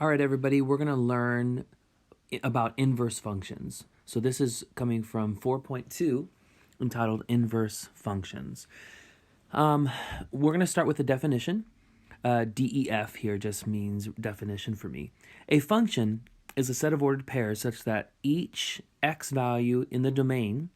All right, everybody, we're going to learn about inverse functions. So this is coming from 4.2 entitled Inverse Functions. We're going to start with the definition. DEF here just means definition for me. A function is a set of ordered pairs such that each x value in the domain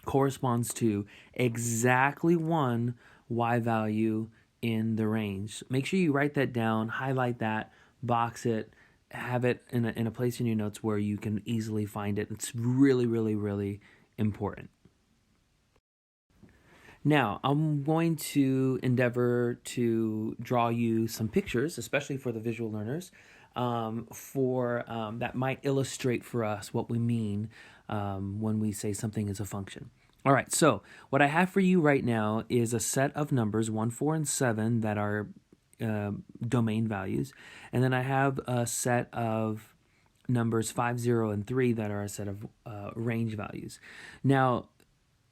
corresponds to exactly one y value in the range. Make sure you write that down, highlight that, box it, have it in a place in your notes where you can easily find it. It's really, really, really important. Now, I'm going to endeavor to draw you some pictures, especially for the visual learners, that might illustrate for us what we mean when we say something is a function. All right, so what I have for you right now is a set of numbers, 1, 4, and 7, that are domain values. And then I have a set of numbers 5, 0, and 3 that are a set of range values. Now,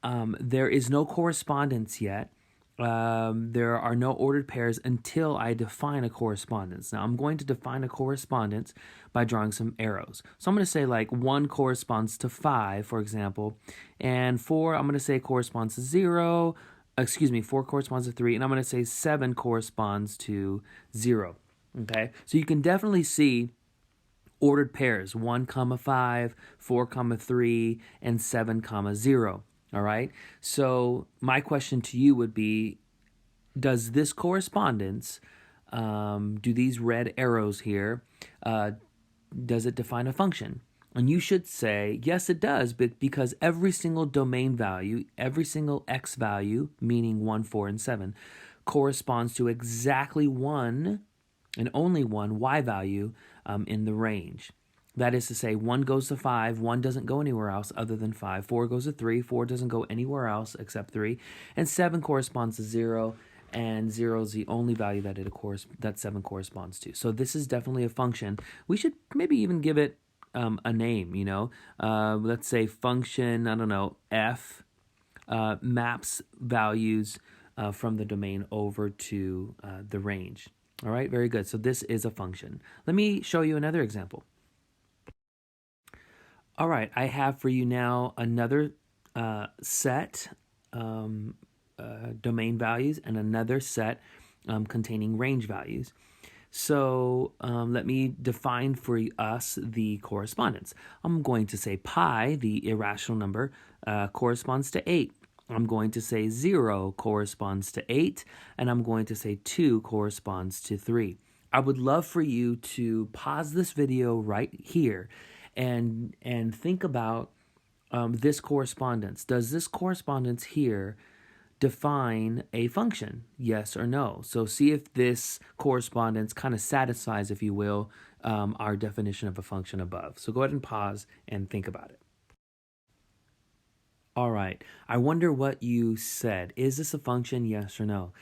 there is no correspondence yet. There are no ordered pairs until I define a correspondence. Now, I'm going to define a correspondence by drawing some arrows. So I'm going to say like 1 corresponds to 5, for example, and 4, I'm going to say corresponds to 0. 4 corresponds to 3, and I'm going to say 7 corresponds to 0. Okay, so you can definitely see ordered pairs, 1, 5, 4, 3, and 7, 0. All right, so my question to you would be, does this correspondence, do these red arrows here, does it define a function? And you should say, yes, it does, but because every single domain value, every single x value, meaning 1, 4, and 7, corresponds to exactly one and only one y value in the range. That is to say, 1 goes to 5, 1 doesn't go anywhere else other than 5. 4 goes to 3, 4 doesn't go anywhere else except 3. And 7 corresponds to 0, and 0 is the only value that 7 corresponds to. So this is definitely a function. We should maybe even give it a name, you know. Let's say function, I don't know, f maps values from the domain over to the range. All right, very good. So this is a function. Let me show you another example. All right, I have for you now another set domain values and another set containing range values. So let me define for us the correspondence. I'm going to say pi, the irrational number, corresponds to 8. I'm going to say 0 corresponds to 8, and I'm going to say 2 corresponds to 3. I would love for you to pause this video right here and think about this correspondence. Does this correspondence here define a function, yes or no? So see if this correspondence kind of satisfies, if you will, our definition of a function above. So go ahead and pause and think about it. All right, I wonder what you said. Is this a function, yes or no?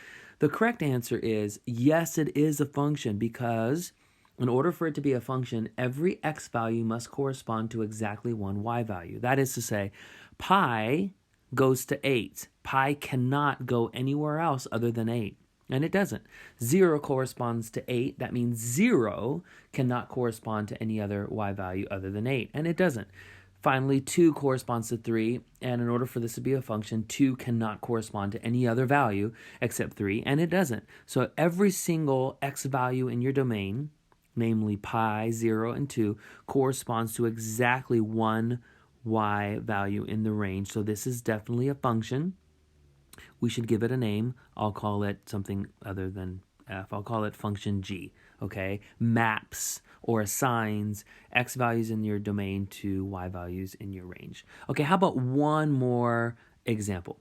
The correct answer is yes, it is a function, because in order for it to be a function, every x value must correspond to exactly one y value. That is to say, pi goes to 8. Pi cannot go anywhere else other than 8, and it doesn't. 0 corresponds to 8. That means 0 cannot correspond to any other y value other than 8, and it doesn't. Finally, 2 corresponds to 3, and in order for this to be a function, 2 cannot correspond to any other value except 3, and it doesn't. So every single x value in your domain, namely pi, 0, and 2, corresponds to exactly one y value in the range. So this is definitely a function. We should give it a name. I'll call it something other than f. I'll call it function g, okay? Maps or assigns x values in your domain to y values in your range. Okay, how about one more example?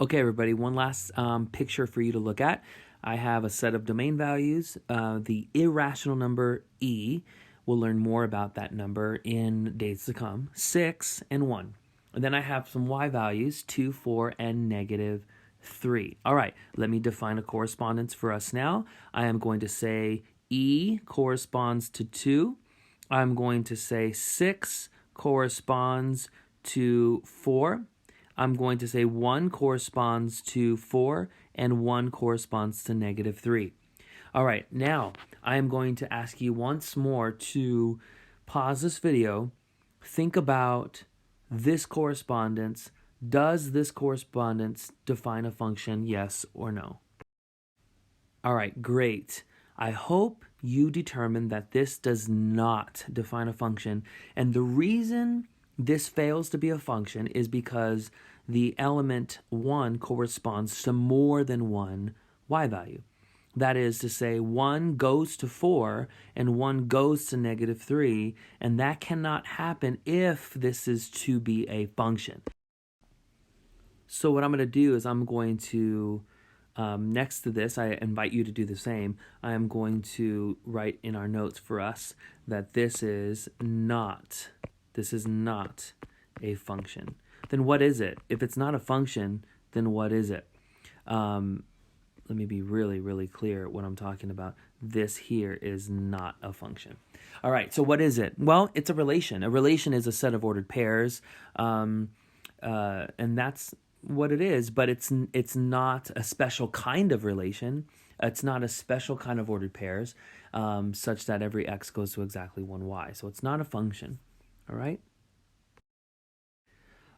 Okay, everybody, one last picture for you to look at. I have a set of domain values. The irrational number e, we'll learn more about that number in days to come, 6 and 1. And then I have some y values, 2, 4, and negative 3. All right, let me define a correspondence for us now. I am going to say e corresponds to 2. I'm going to say 6 corresponds to 4. I'm going to say 1 corresponds to 4, and 1 corresponds to negative 3. All right, now I am going to ask you once more to pause this video, think about this correspondence. Does this correspondence define a function, yes or no? All right, great. I hope you determine that this does not define a function. And the reason this fails to be a function is because the element 1 corresponds to more than one y value. That is to say, 1 goes to 4 and 1 goes to -3, and that cannot happen if this is to be a function. So what I'm going to do is I'm going to, next to this, I invite you to do the same. I am going to write in our notes for us that this is not a function. Then what is it? If it's not a function, then what is it? Let me be really, really clear what I'm talking about. This here is not a function. All right, so what is it? Well, it's a relation. A relation is a set of ordered pairs, and that's what it is, but it's not a special kind of relation. It's not a special kind of ordered pairs, such that every x goes to exactly one y. So it's not a function, all right?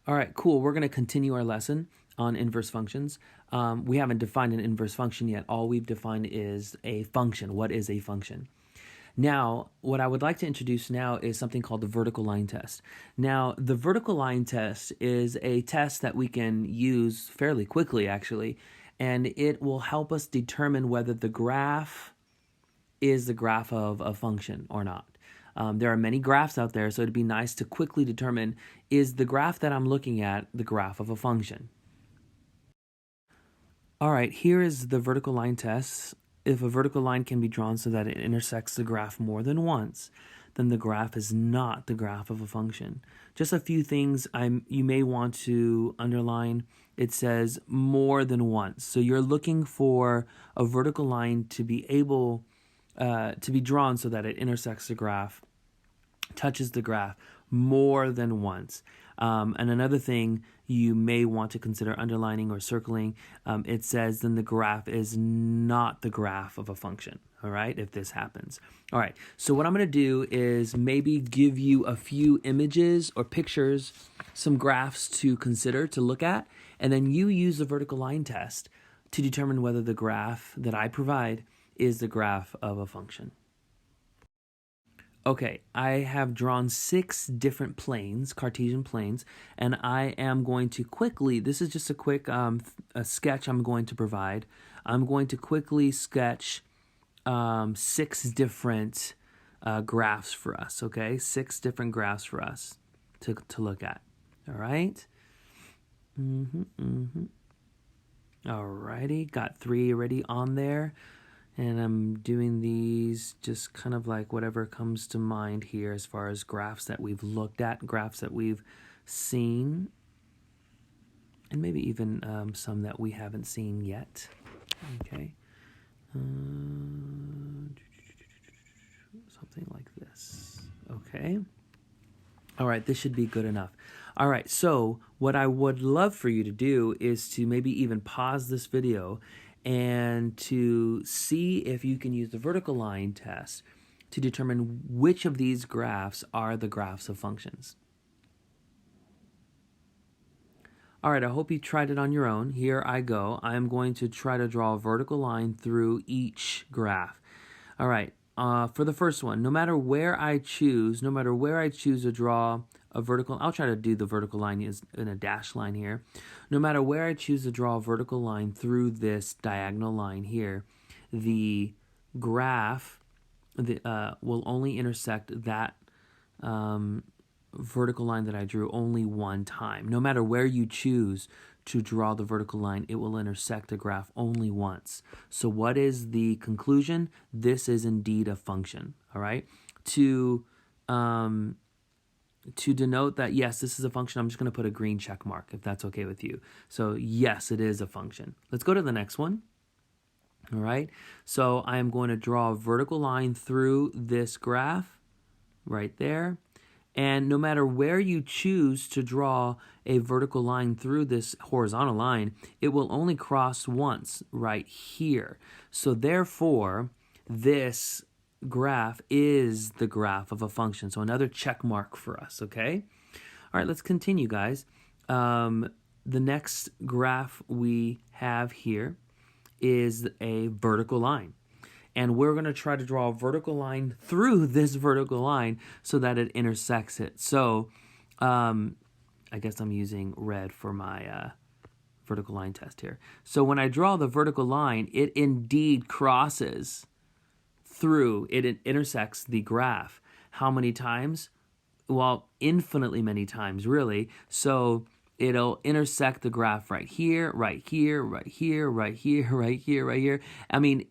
All right, cool. We're going to continue our lesson on inverse functions. We haven't defined an inverse function yet. All we've defined is a function. What is a function? Now, what I would like to introduce now is something called the vertical line test. Now, the vertical line test is a test that we can use fairly quickly, actually, and it will help us determine whether the graph is the graph of a function or not. There are many graphs out there, so it'd be nice to quickly determine, is the graph that I'm looking at the graph of a function? All right, here is the vertical line test. If a vertical line can be drawn so that it intersects the graph more than once, then the graph is not the graph of a function. Just a few things you may want to underline. It says more than once. So you're looking for a vertical line to be able to be drawn so that it intersects the graph, touches the graph more than once. And another thing you may want to consider underlining or circling, it says then the graph is not the graph of a function, all right, if this happens. All right, so what I'm going to do is maybe give you a few images or pictures, some graphs to consider, to look at, and then you use the vertical line test to determine whether the graph that I provide is the graph of a function. Okay, I have drawn 6 different planes, Cartesian planes, and I am going to quickly, this is just a quick a sketch I'm going to provide. I'm going to quickly sketch 6 different graphs for us, okay? 6 different graphs for us to look at, all right? Alrighty, got 3 already on there. And I'm doing these just kind of like whatever comes to mind here as far as graphs that we've looked at, graphs that we've seen, and maybe even some that we haven't seen yet. Okay. Something like this. Okay. All right, this should be good enough. All right, so what I would love for you to do is to maybe even pause this video and to see if you can use the vertical line test to determine which of these graphs are the graphs of functions. All right, I hope you tried it on your own. Here I go. I'm going to try to draw a vertical line through each graph. All right, for the first one, no matter where I choose to draw a vertical, I'll try to do the vertical line in a dashed line here. No matter where I choose to draw a vertical line through this diagonal line here, the graph will only intersect that vertical line that I drew only one time. No matter where you choose to draw the vertical line, it will intersect a graph only once. So what is the conclusion? This is indeed a function, all right? To denote that, yes, this is a function, I'm just going to put a green check mark, if that's okay with you. So, yes, it is a function. Let's go to the next one. All right, so I am going to draw a vertical line through this graph right there. And no matter where you choose to draw a vertical line through this horizontal line, it will only cross once right here. So therefore, this graph is the graph of a function. So another check mark for us, okay? All right, let's continue, guys. The next graph we have here is a vertical line. And we're going to try to draw a vertical line through this vertical line so that it intersects it. So I guess I'm using red for my vertical line test here. So when I draw the vertical line, it indeed crosses through, it intersects the graph. How many times? Well, infinitely many times, really. So it'll intersect the graph right here, right here, right here, right here, right here, right here. I mean,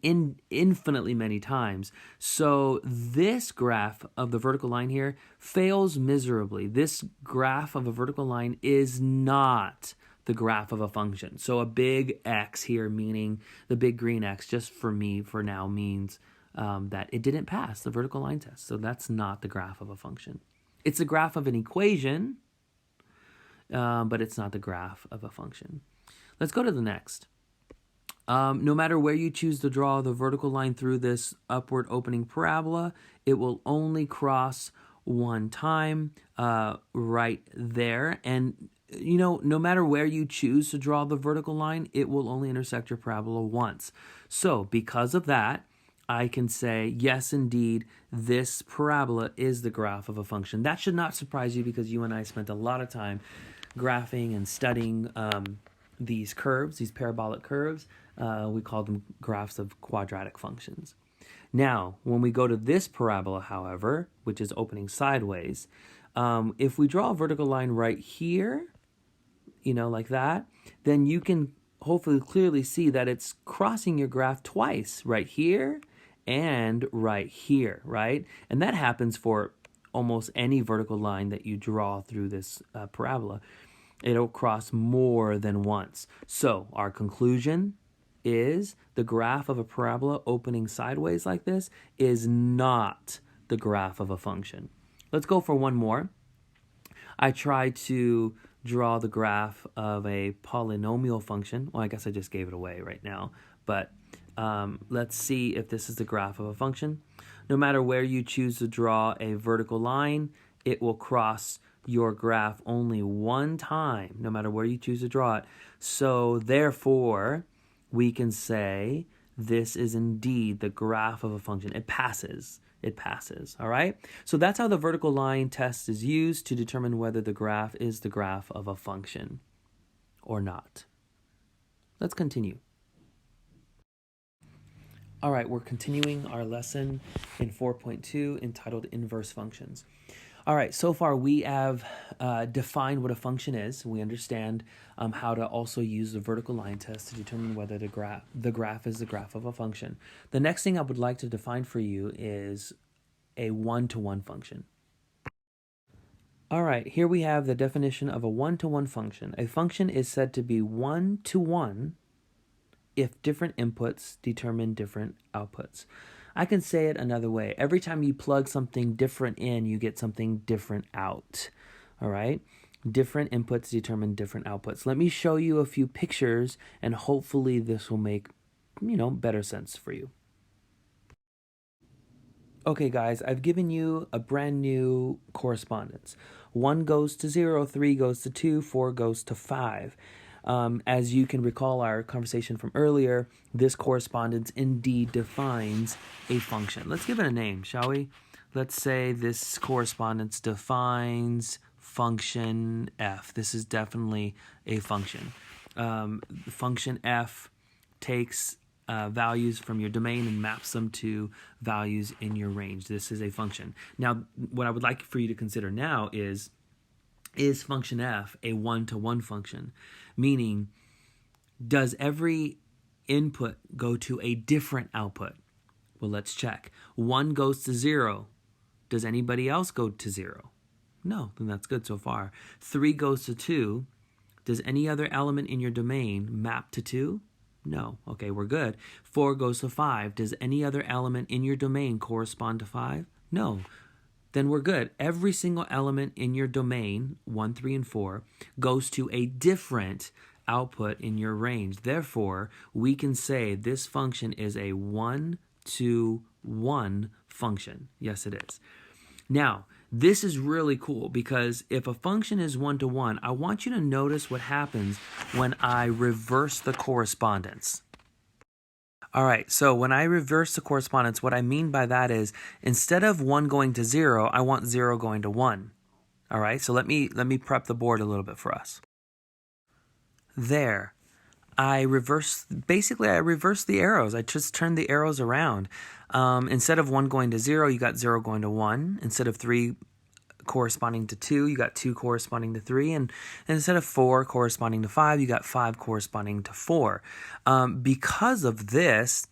infinitely many times. So this graph of the vertical line here fails miserably. This graph of a vertical line is not the graph of a function. So a big X here, meaning the big green X, just for me for now, means that it didn't pass the vertical line test. So that's not the graph of a function. It's a graph of an equation, but it's not the graph of a function. Let's go to the next. No matter where you choose to draw the vertical line through this upward opening parabola, it will only cross one time right there. And, you know, no matter where you choose to draw the vertical line, it will only intersect your parabola once. So because of that, I can say, yes, indeed, this parabola is the graph of a function. That should not surprise you because you and I spent a lot of time graphing and studying these curves, these parabolic curves. We call them graphs of quadratic functions. Now, when we go to this parabola, however, which is opening sideways, if we draw a vertical line right here, you know, like that, then you can hopefully clearly see that it's crossing your graph twice, right here and right here, right? And that happens for almost any vertical line that you draw through this parabola. It'll cross more than once. So our conclusion is the graph of a parabola opening sideways like this is not the graph of a function. Let's go for one more. I tried to draw the graph of a polynomial function. Well, I guess I just gave it away right now, but let's see if this is the graph of a function. No matter where you choose to draw a vertical line, it will cross your graph only one time, no matter where you choose to draw it. So therefore, we can say this is indeed the graph of a function. It passes. It passes, all right? So that's how the vertical line test is used to determine whether the graph is the graph of a function or not. Let's continue. All right, we're continuing our lesson in 4.2 entitled Inverse Functions. All right, so far we have defined what a function is. We understand how to also use the vertical line test to determine whether the graph is the graph of a function. The next thing I would like to define for you is a one-to-one function. All right, here we have the definition of a one-to-one function. A function is said to be one-to-one if different inputs determine different outputs. I can say it another way. Every time you plug something different in, you get something different out. All right? Different inputs determine different outputs. Let me show you a few pictures, and hopefully this will make, better sense for you. Okay, guys, I've given you a brand new correspondence. 1 goes to 0, 3 goes to 2, 4 goes to 5. As you can recall our conversation from earlier, this correspondence indeed defines a function. Let's give it a name, shall we? Let's say this correspondence defines function f. This is definitely a function. Function f takes values from your domain and maps them to values in your range. This is a function. Now, what I would like for you to consider now is function f a one-to-one function? Meaning, does every input go to a different output? Well, let's check. 1 goes to 0. Does anybody else go to 0? No, then that's good so far. 3 goes to 2. Does any other element in your domain map to 2? No. Okay, we're good. 4 goes to 5. Does any other element in your domain correspond to 5? No. Then we're good. Every single element in your domain, 1, 3, and 4, goes to a different output in your range. Therefore, we can say this function is a one-to-one one function. Yes, it is. Now, this is really cool because if a function is one-to-one, I want you to notice what happens when I reverse the correspondence. All right, so when I reverse the correspondence, what I mean by that is instead of 1 going to 0, I want 0 going to 1. All right, so let me prep the board a little bit for us. There. I reverse the arrows. I just turned the arrows around. Instead of 1 going to 0, you got 0 going to 1. Instead of 3 corresponding to 2, you got 2 corresponding to 3. And instead of 4 corresponding to 5, you got 5 corresponding to 4. Because of this,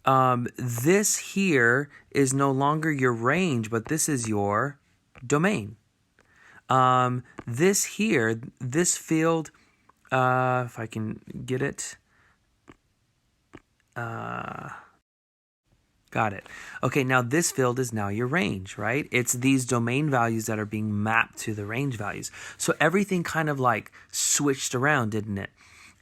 this here is no longer your range, but this is your domain. This here, this field... if I can get it. Got it. Okay, now this field is now your range, right? It's these domain values that are being mapped to the range values. So everything kind of like switched around, didn't it?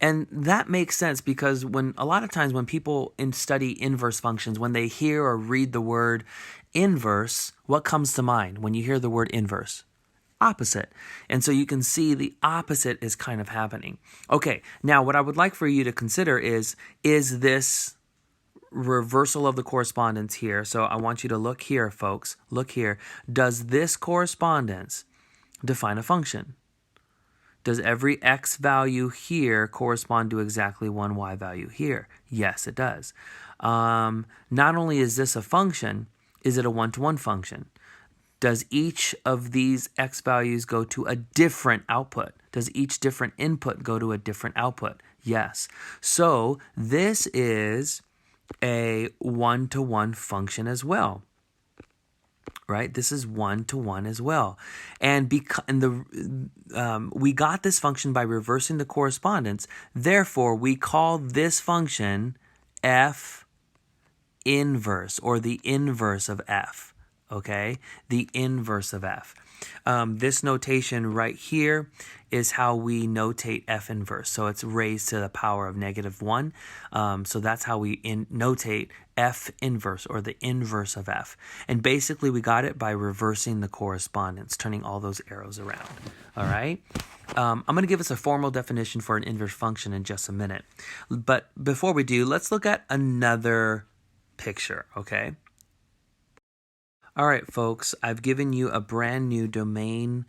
And that makes sense because a lot of times when people study inverse functions, when they hear or read the word inverse, what comes to mind when you hear the word inverse? Opposite. And so you can see the opposite is kind of happening. Okay, now what I would like for you to consider is this reversal of the correspondence here. So I want you to look here, folks. Look here. Does this correspondence define a function? Does every x value here correspond to exactly one y value here? Yes, it does. Not only is this a function, is it a one-to-one function? Does each of these x values go to a different output? Does each different input go to a different output? Yes. So this is a one-to-one function as well. Right? This is one-to-one as well. And we got this function by reversing the correspondence. Therefore, we call this function f inverse, or the inverse of f. Okay, the inverse of f. This notation right here is how we notate f inverse. So it's raised to the power of -1. So that's how we notate f inverse, or the inverse of f. And basically we got it by reversing the correspondence, turning all those arrows around. All right. I'm going to give us a formal definition for an inverse function in just a minute. But before we do, let's look at another picture, okay? All right, folks, I've given you a brand new domain,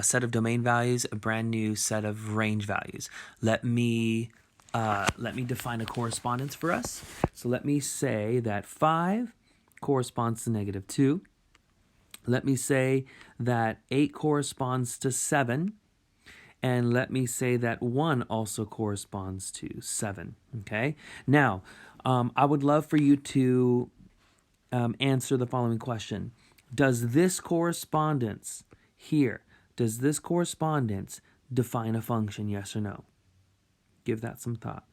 set of domain values, a brand new set of range values. Let me define a correspondence for us. So let me say that 5 corresponds to -2. Let me say that 8 corresponds to 7. And let me say that 1 also corresponds to 7, okay? Now, I would love for you to answer the following question. Does this correspondence here, does this correspondence define a function, yes or no? Give that some thought.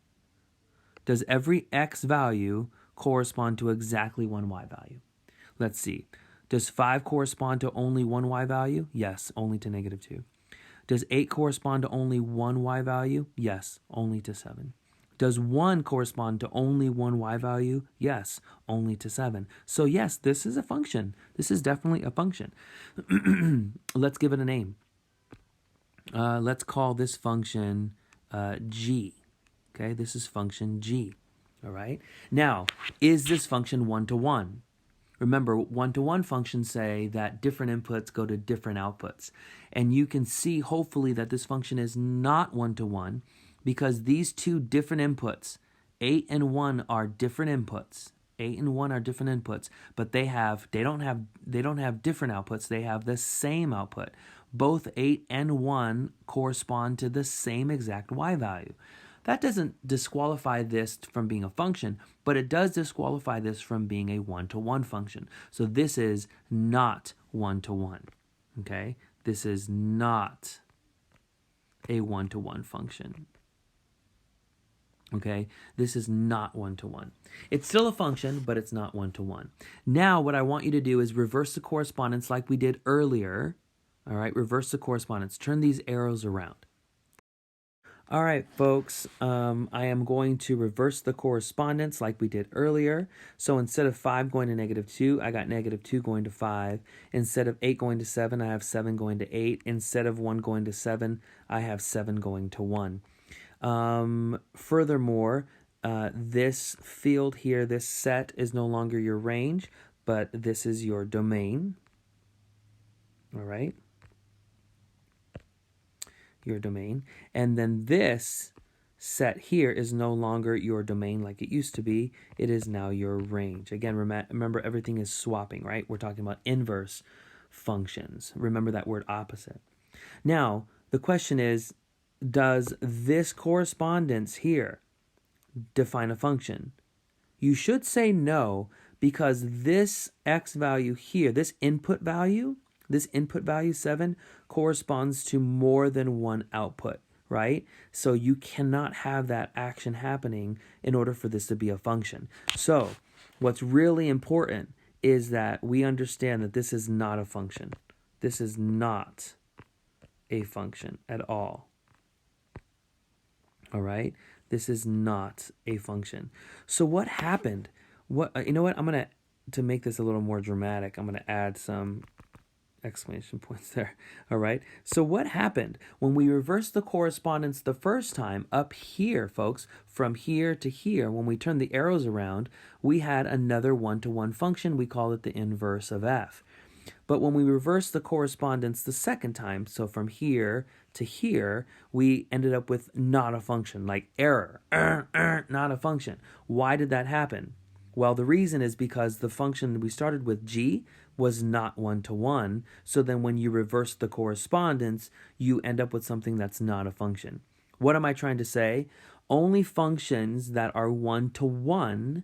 Does every x value correspond to exactly one y value? Let's see. Does 5 correspond to only one y value? Yes, only to -2. Does 8 correspond to only one y value? Yes, only to 7. Does 1 correspond to only one y value? Yes, only to 7. So yes, this is a function. This is definitely a function. Let's give it a name. Let's call this function g. Okay, this is function g. All right. Now, is this function one-to-one? Remember, one-to-one functions say that different inputs go to different outputs. And you can see, hopefully, that this function is not one-to-one, because these two different inputs, 8 and 1, are different inputs. 8 and 1 are different inputs, but they don't have different outputs. They have the same output. Both 8 and 1 correspond to the same exact y value. That doesn't disqualify this from being a function, but it does disqualify this from being a one-to-one function. So this is not one-to-one. Okay? This is not a one-to-one function. Okay, this is not one-to-one. It's still a function, but it's not one-to-one. Now, what I want you to do is reverse the correspondence like we did earlier. All right, reverse the correspondence. Turn these arrows around. All right, folks, I am going to reverse the correspondence like we did earlier. So instead of 5 going to -2, I got -2 going to 5. Instead of 8 going to 7, I have 7 going to 8. Instead of 1 going to 7, I have 7 going to 1. Furthermore, this field here, this set is no longer your range, but this is your domain. All right. Your domain. And then this set here is no longer your domain like it used to be. It is now your range. Again, remember everything is swapping, right? We're talking about inverse functions. Remember that word opposite. Now, the question is, does this correspondence here define a function? You should say no, because this x value here, this input value 7, corresponds to more than one output, right? So you cannot have that action happening in order for this to be a function. So what's really important is that we understand that this is not a function. This is not a function at all. All right? This is not a function. So what happened? You know what? To make this a little more dramatic, I'm going to add some exclamation points there. All right. So what happened when we reversed the correspondence the first time up here, folks, from here to here, when we turned the arrows around, we had another one-to-one function. We call it the inverse of f. But when we reversed the correspondence the second time, so from here to here, we ended up with not a function, like error, not a function. Why did that happen? Well, the reason is because the function we started with, g, was not one-to-one. So then when you reverse the correspondence, you end up with something that's not a function. What am I trying to say? Only functions that are one-to-one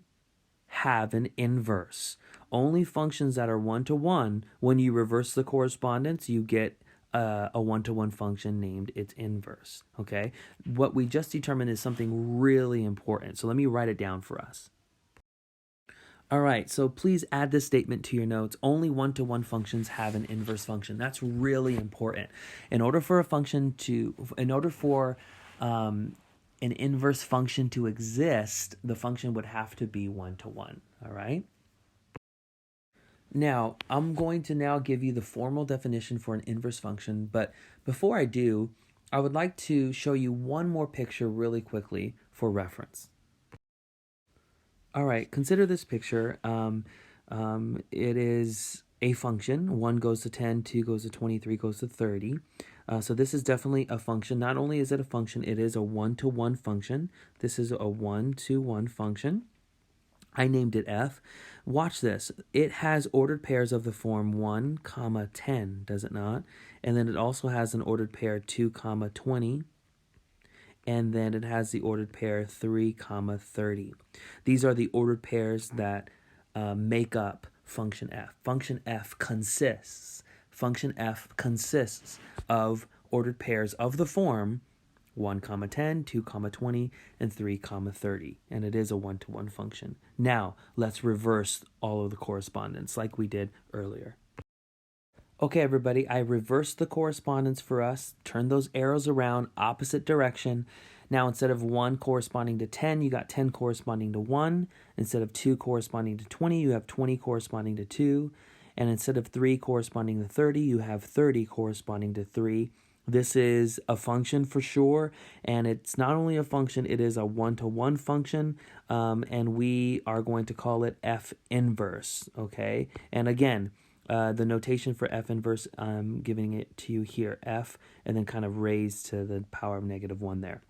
have an inverse. Only functions that are one-to-one, when you reverse the correspondence, you get a one-to-one function named its inverse. Okay? What we just determined is something really important. So let me write it down for us. All right, so please add this statement to your notes. Only one-to-one functions have an inverse function. That's really important. In order for an inverse function to exist, the function would have to be one-to-one. All right? Now, I'm going to now give you the formal definition for an inverse function, but before I do, I would like to show you one more picture really quickly for reference. All right, consider this picture. It is a function. 1 goes to 10, 2 goes to 20, 3 goes to 30. So this is definitely a function. Not only is it a function, it is a one-to-one function. This is a one-to-one function. I named it f. Watch this. It has ordered pairs of the form 1, 10, does it not? And then it also has an ordered pair 2, 20. And then it has the ordered pair 3, 30. These are the ordered pairs that make up function f. Function f consists of ordered pairs of the form 1, 10, 2, 20, and 3, 30. And it is a one-to-one function. Now, let's reverse all of the correspondence like we did earlier. Okay, everybody, I reversed the correspondence for us, turned those arrows around, opposite direction. Now, instead of 1 corresponding to 10, you got 10 corresponding to 1. Instead of 2 corresponding to 20, you have 20 corresponding to 2. And instead of 3 corresponding to 30, you have 30 corresponding to 3. This is a function for sure, and it's not only a function, it is a one-to-one function, and we are going to call it f inverse, okay? And again, the notation for f inverse, I'm giving it to you here, f, and then kind of raised to the power of -1 there.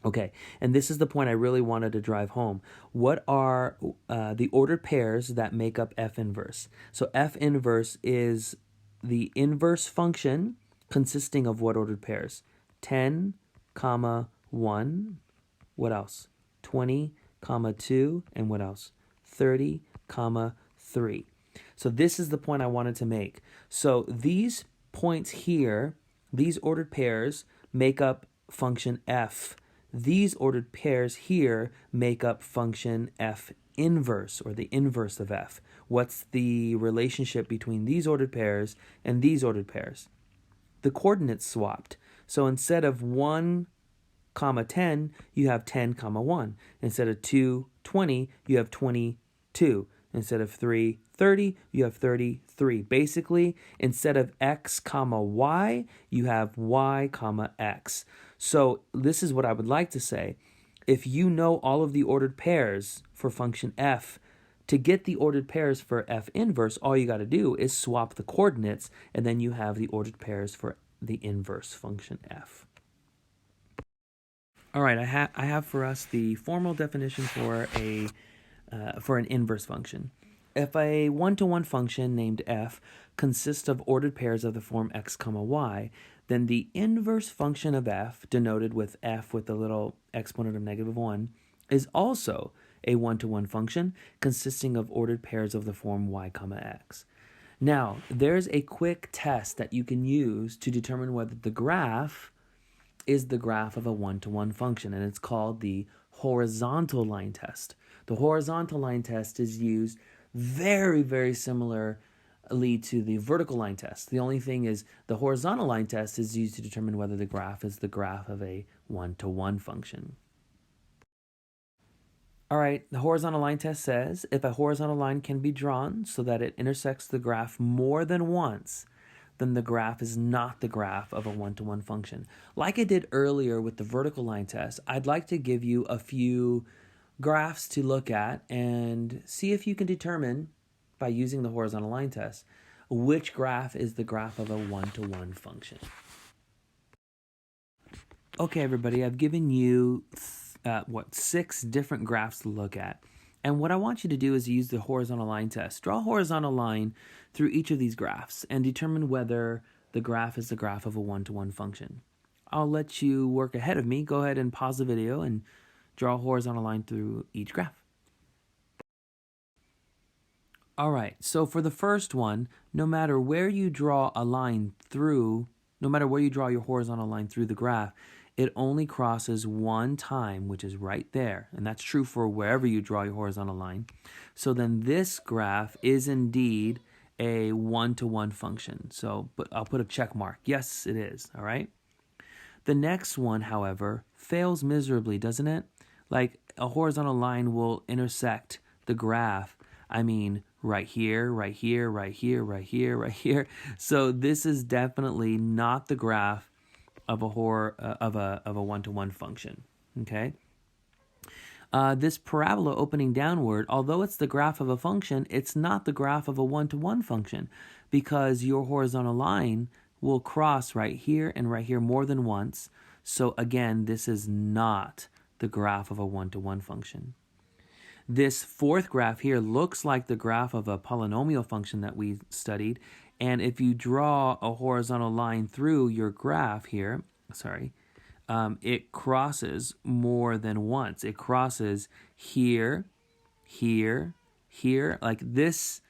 Okay, and this is the point I really wanted to drive home. What are the ordered pairs that make up f inverse? So f inverse is the inverse function consisting of what ordered pairs? 10, 1, what else? 20, 2, and what else? 30, 3. So this is the point I wanted to make. So these points here, these ordered pairs make up function f. These ordered pairs here make up function f inverse, or the inverse of f. What's the relationship between these ordered pairs and these ordered pairs? The coordinates swapped. So instead of 1 comma 10, you have 10, comma 1. Instead of 2, 20, you have 22. Instead of 3, 30, you have 33. Basically, instead of x, comma y, you have y, comma x. So this is what I would like to say. If you know all of the ordered pairs for function f, to get the ordered pairs for f inverse, all you got to do is swap the coordinates, and then you have the ordered pairs for the inverse function f. All right, I have for us the formal definition for an inverse function. If a one-to-one function named f consists of ordered pairs of the form x, comma y, then the inverse function of f, denoted with f with the little exponent of -1, is also a one-to-one function consisting of ordered pairs of the form y, comma x. Now, there's a quick test that you can use to determine whether the graph is the graph of a one-to-one function, and it's called the horizontal line test. The horizontal line test is used very, very similarly to the vertical line test. The only thing is the horizontal line test is used to determine whether the graph is the graph of a one-to-one function. All right, the horizontal line test says if a horizontal line can be drawn so that it intersects the graph more than once, then the graph is not the graph of a one-to-one function. Like I did earlier with the vertical line test, I'd like to give you a few graphs to look at and see if you can determine, by using the horizontal line test, which graph is the graph of a one-to-one function. Okay, everybody, I've given you 6 different graphs to look at. And what I want you to do is use the horizontal line test. Draw a horizontal line through each of these graphs and determine whether the graph is the graph of a one-to-one function. I'll let you work ahead of me. Go ahead and pause the video and draw a horizontal line through each graph. All right, so for the first one, no matter where you draw a line through, no matter where you draw your horizontal line through the graph, it only crosses one time, which is right there. And that's true for wherever you draw your horizontal line. So then this graph is indeed a one-to-one function. So I'll put a check mark. Yes, it is. All right. The next one, however, fails miserably, doesn't it? Like a horizontal line will intersect the graph. I mean, right here, right here, right here, right here, right here. So this is definitely not the graph of a one-to-one function. Okay. This parabola opening downward, although it's the graph of a function, it's not the graph of a one-to-one function, because your horizontal line will cross right here and right here more than once. So again, this is not the graph of a one-to-one function. This fourth graph here looks like the graph of a polynomial function that we studied. And if you draw a horizontal line through your graph here, it crosses more than once. It crosses here, here, here. Like this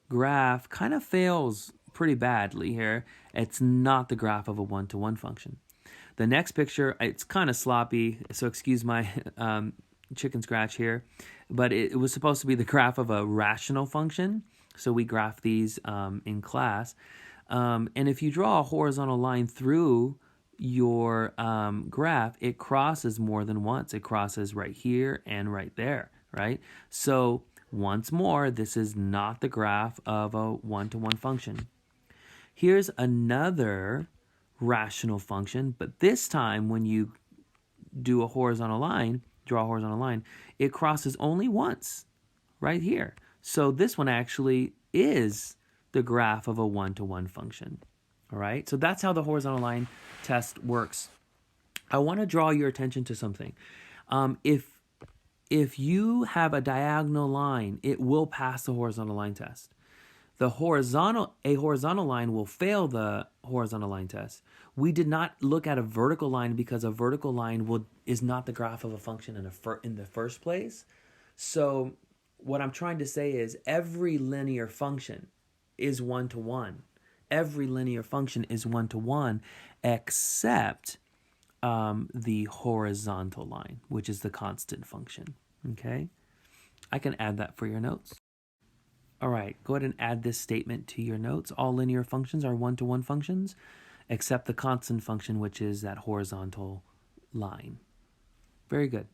graph kind of fails pretty badly here. It's not the graph of a one-to-one function. The next picture, it's kind of sloppy, so excuse my chicken scratch here, but it was supposed to be the graph of a rational function. So we graph these in class. And if you draw a horizontal line through your graph, it crosses more than once. It crosses right here and right there, right? So once more, this is not the graph of a one-to-one function. Here's another rational function, but this time when you do a horizontal line, draw a horizontal line, it crosses only once, right here. So this one actually is the graph of a one-to-one function. All right, so that's how the horizontal line test works. I want to draw your attention to something. If you have a diagonal line, it will pass the horizontal line test. A horizontal line will fail the horizontal line test. We did not look at a vertical line because a vertical line is not the graph of a function in the first place. So what I'm trying to say is every linear function is one-to-one. Every linear function is one-to-one except the horizontal line, which is the constant function. Okay? I can add that for your notes. All right, go ahead and add this statement to your notes. All linear functions are one-to-one functions, except the constant function, which is that horizontal line. Very good.